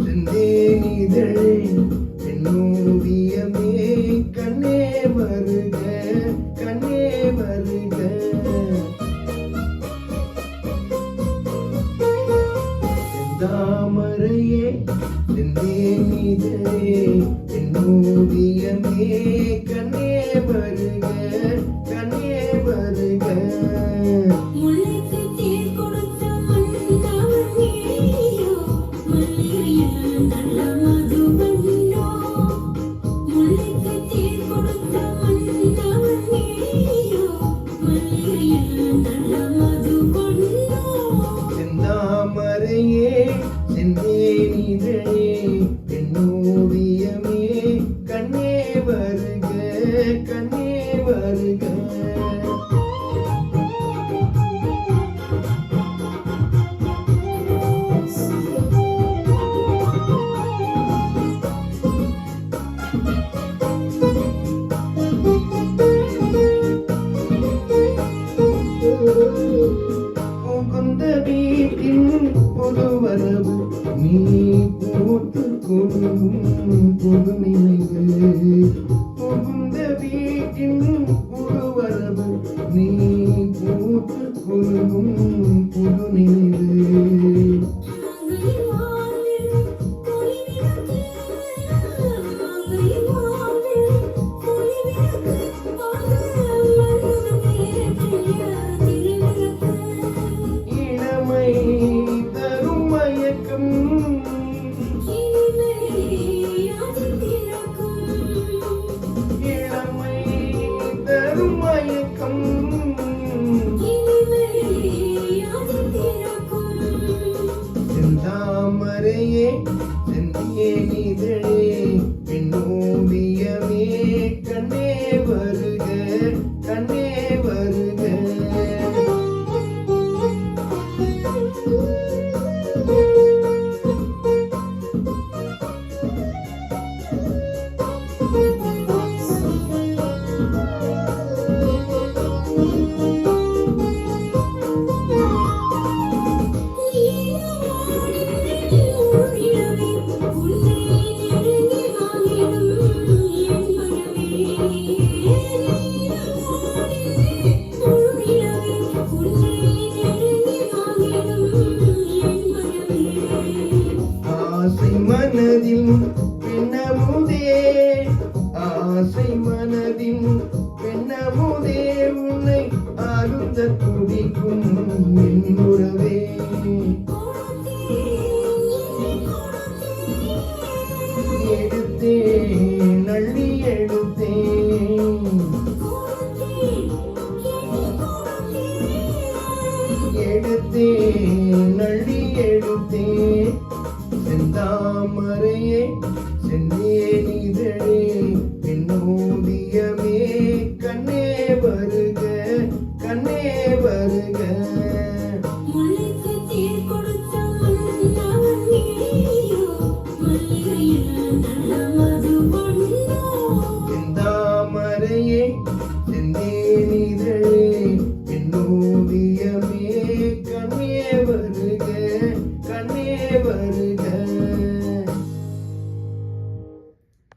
செந்தேனிதழே என்னோவியமே கண்ணே வருக கண்ணே வருக. செந்தாமரையே செந்தேனிதழே என்னோவியமே கண்ணே வருக கண்ணே வருக. செந்தாமரையே செந்தேனிதழே என்னோவியமே கண்ணே வருக கண்ணே வருக. புகுந்த வீட்டின் புதுவரவு நீ போட்டு கொடுக்கும் புது நினைவு. புகுந்த வீட்டின் புதுவரவு நீ போட்டு கொடுக்கும் புது நினைவு. தரும் மயக்கம் இளமை தரும் மயக்கம் செந்தாமரையே செந்தேனிதழே என்னோவியமே கண்ணே வருக கண்ணே வருக. ஆசை மனதில் பெண்ணமுதே ஆசை மனதில் பெண்ணமுதே உன்னை அருந்த துடிக்கும் என் உறவே. எடுத்தேன் நள்ளி எடுத்தேன் எடுத்தேன் நள்ளி எடுத்தேன். செந்தாமரையே செந்தே